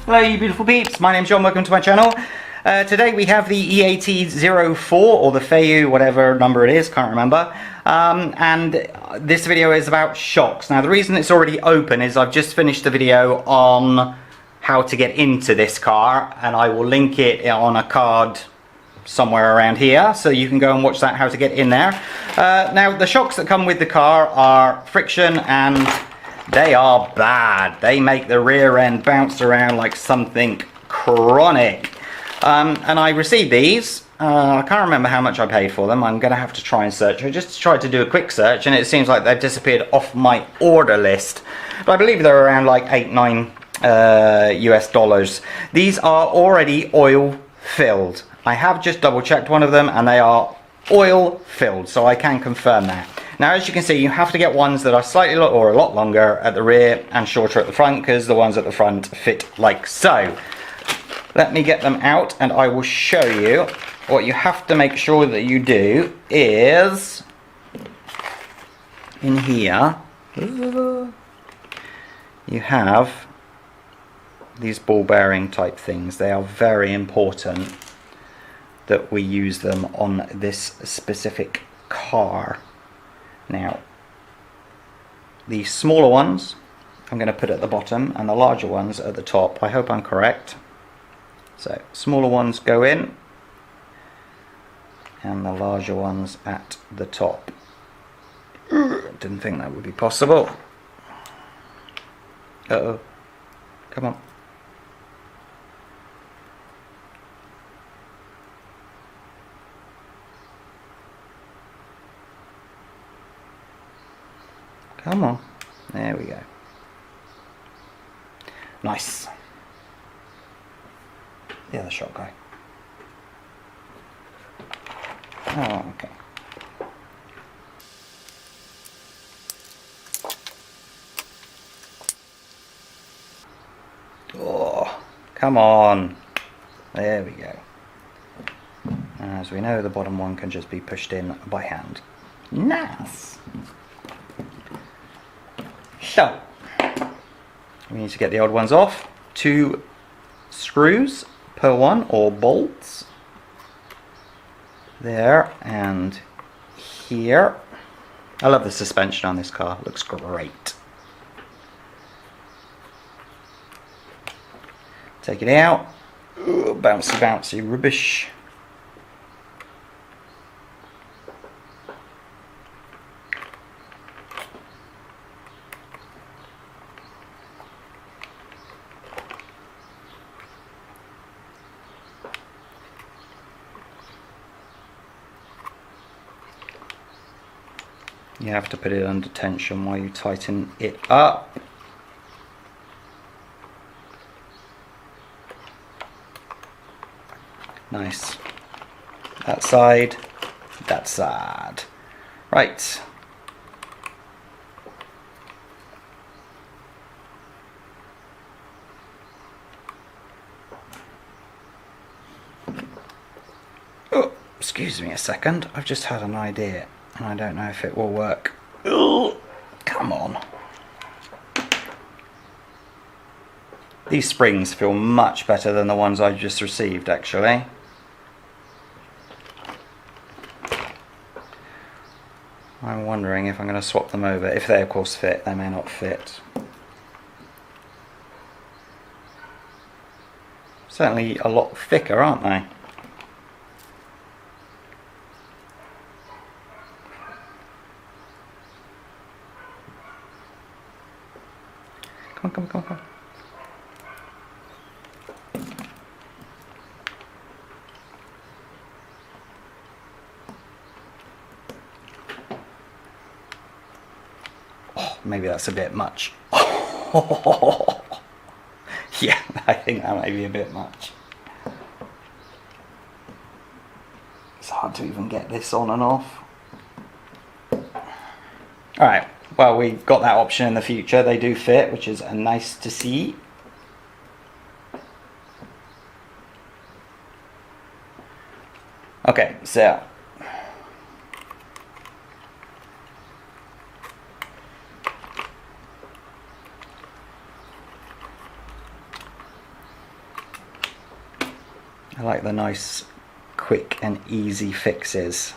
Hello you beautiful peeps, my name's John, welcome to my channel. Today we have the EAT-04 or the Feiyu, whatever number it is, can't remember. And this video is about shocks. Now the reason it's already open is I've just finished the video on how to get into this car, and I will link it on a card somewhere around here, so you can go and watch that, how to get in there. Now the shocks that come with the car are friction, and they are bad. They make the rear end bounce around like something chronic. And I received these. I can't remember how much I paid for them. I'm going to have to try and search. I just tried to do a quick search and it seems like they've disappeared off my order list. But I believe they're around like $8-9 US. These are already oil filled. I have just double checked one of them and they are oil filled, so I can confirm that. Now as you can see, you have to get ones that are slightly or a lot longer at the rear and shorter at the front, because the ones at the front fit like so. Let me get them out and I will show you. What you have to make sure that you do is in here you have these ball bearing type things. They are very important that we use them on this specific car. Now, the smaller ones I'm going to put at the bottom and the larger ones at the top. I hope I'm correct. So, smaller ones go in and the larger ones at the top. Didn't think that would be possible. Uh-oh. Come on. Come on. There we go. Nice. The other shot guy. Oh, okay. Oh, come on. There we go. As we know, the bottom one can just be pushed in by hand. Nice. So, we need to get the old ones off. 2 screws per one, or bolts. There and here. I love the suspension on this car, looks great. Take it out. Ooh, bouncy bouncy rubbish. You have to put it under tension while you tighten it up. Nice. That side, that side. Right. Oh, excuse me a second. I've just had an idea. I don't know if it will work. Ugh, come on. These springs feel much better than the ones I just received, actually. I'm wondering if I'm going to swap them over. If they of course fit, they may not fit. Certainly a lot thicker, aren't they? Come on, come on, come on, come on. Oh, maybe that's a bit much. Yeah, I think that might be a bit much. It's hard to even get this on and off. Alright. Well, we've got that option in the future. They do fit, which is nice to see. Okay, so like the nice, quick and easy fixes.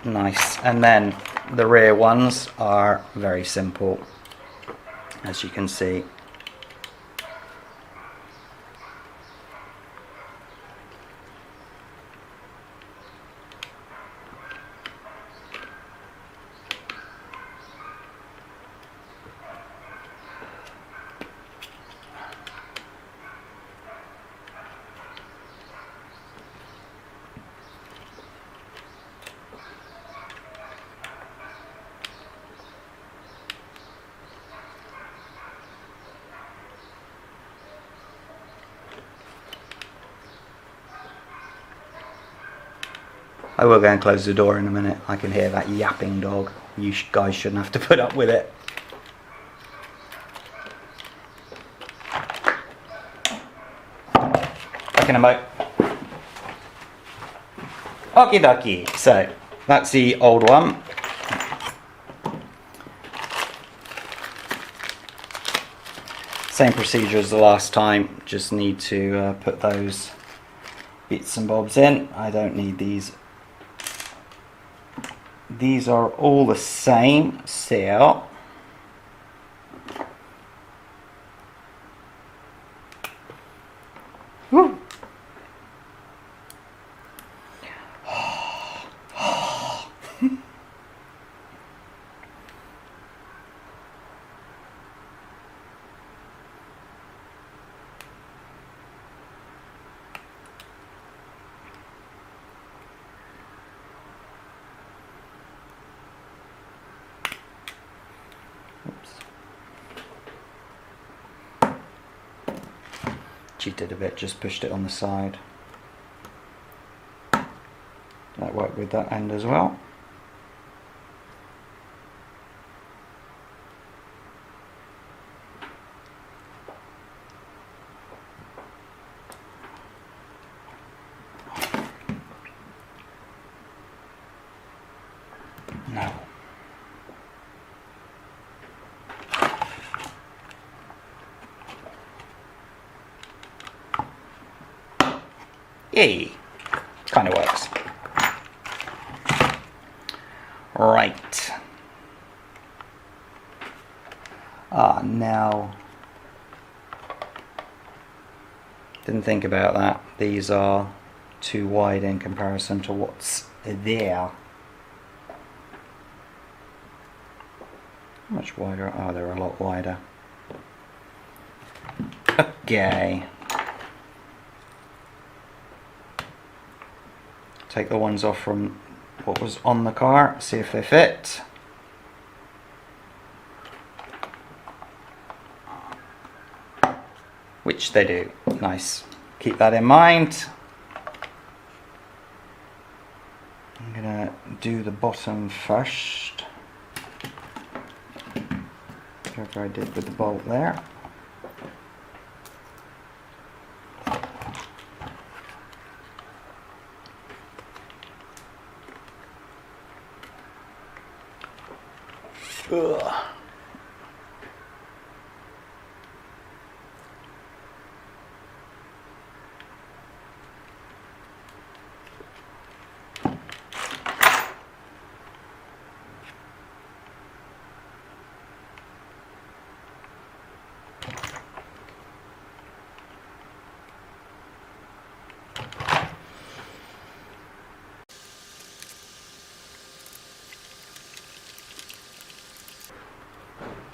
Nice. And then the rear ones are very simple, as you can see. I will go and close the door in a minute. I can hear that yapping dog. You guys shouldn't have to put up with it. Back in a mo. Okie dokie. So, that's the old one. Same procedure as the last time. Just need to put those bits and bobs in. I don't need these. These are all the same, so woo. Cheated a bit, just pushed it on the side. That worked with that end as well. No. Yay! Kind of works. Right. Now, didn't think about that. These are too wide in comparison to what's there. How much wider? Oh, they're a lot wider. Okay. Take the ones off from what was on the car, see if they fit. Which they do. Nice. Keep that in mind. I'm gonna do the bottom first. Whatever I did with the bolt there. Ugh.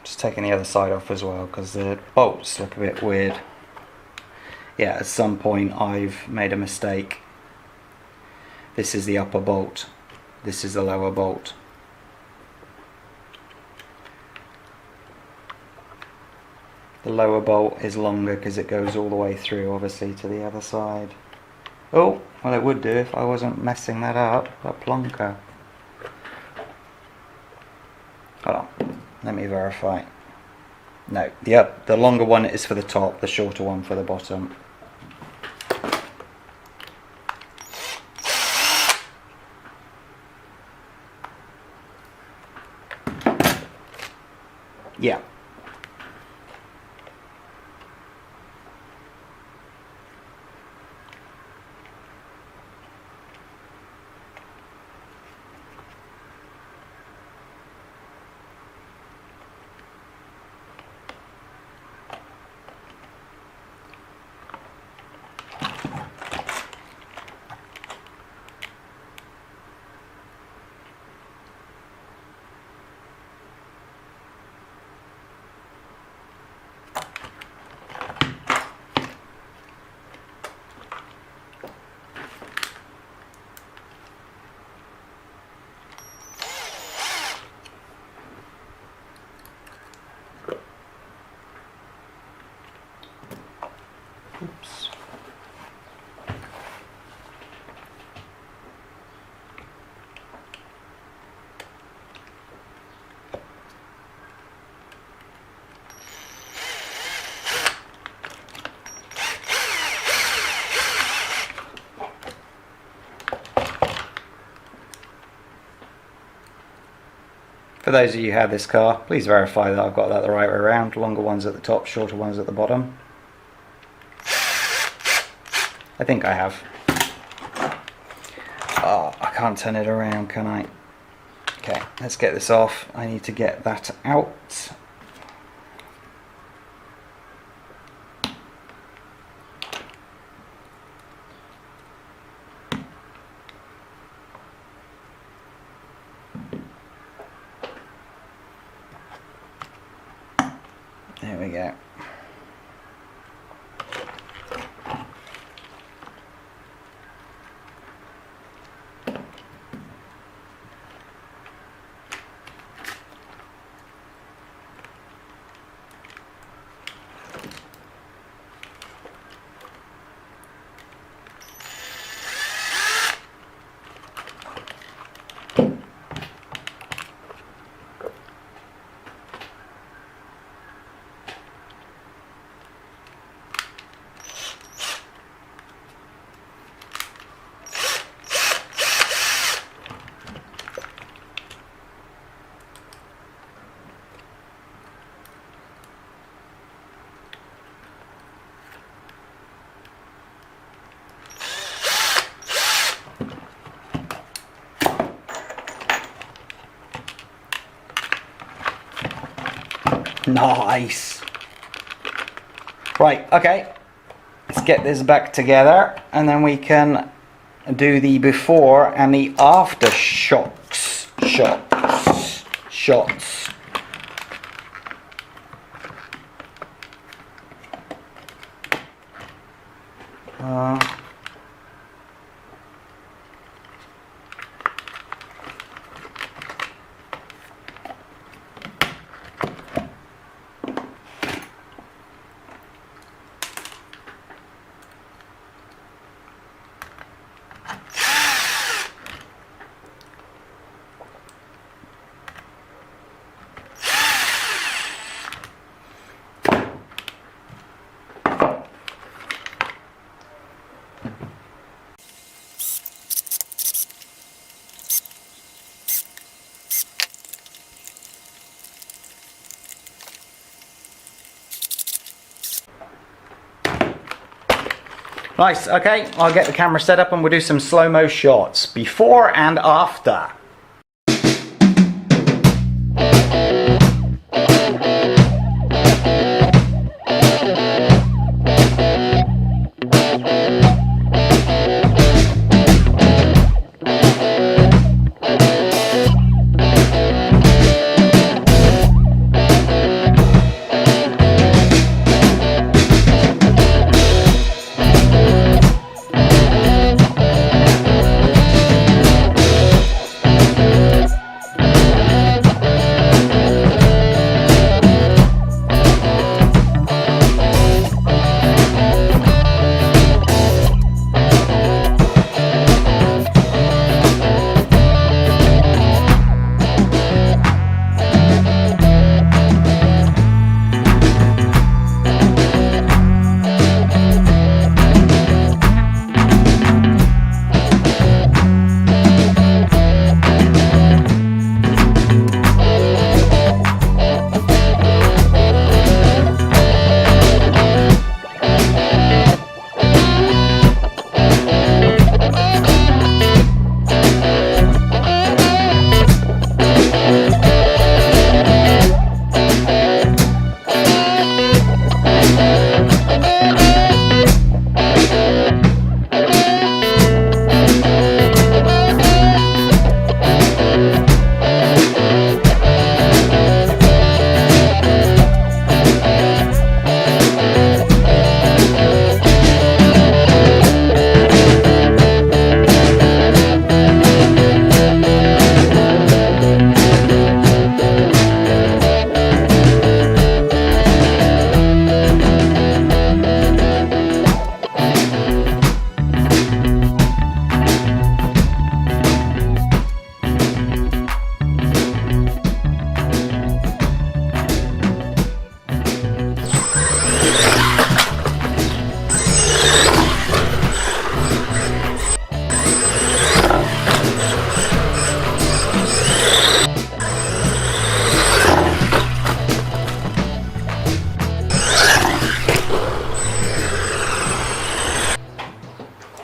Just taking the other side off as well because the bolts look a bit weird. Yeah, at some point I've made a mistake. This is the upper bolt. This is the lower bolt. The lower bolt is longer because it goes all the way through, obviously, to the other side. Oh, well it would do if I wasn't messing that up. That plonker. Hold on, let me verify. No, the longer one is for the top, the shorter one for the bottom. Yeah. Oops. For those of you who have this car, please verify that I've got that the right way around. Longer ones at the top, shorter ones at the bottom. I think I have. Oh, I can't turn it around, can I? Okay, let's get this off. I need to get that out. There we go. Nice. Right, okay. Let's get this back together and then we can do the before and the after shots. Nice, okay, I'll get the camera set up and we'll do some slow-mo shots, before and after.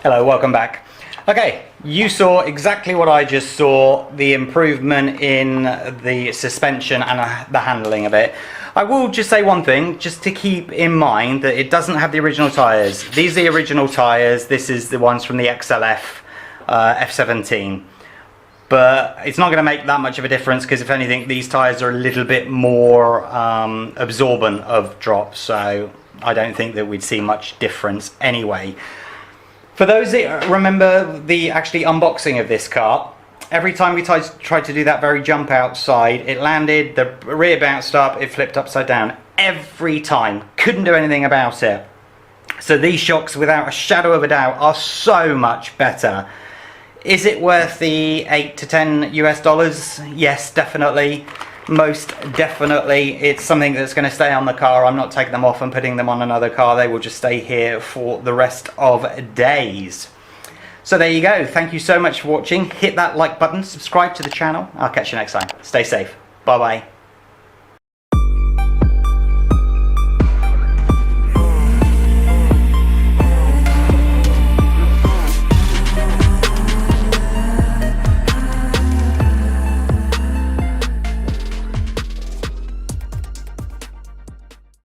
Hello, welcome back. Okay, you saw exactly what I just saw, the improvement in the suspension and the handling of it. I will just say one thing, just to keep in mind that it doesn't have the original tyres. These are the original tyres, this is the ones from the XLF F17. But it's not going to make that much of a difference because if anything, these tyres are a little bit more absorbent of drops, so I don't think that we'd see much difference anyway. For those that remember the actually unboxing of this car, every time we tried to do that very jump outside, it landed, the rear bounced up, it flipped upside down. Every time. Couldn't do anything about it. So these shocks, without a shadow of a doubt, are so much better. Is it worth the $8 to $10 US? Yes, definitely. Most definitely. It's something that's going to stay on the car. I'm not taking them off and putting them on another car. They will just stay here for the rest of days. So there you go. Thank you so much for watching. Hit that like button, subscribe to the channel. I'll catch you next time. Stay safe. Bye bye.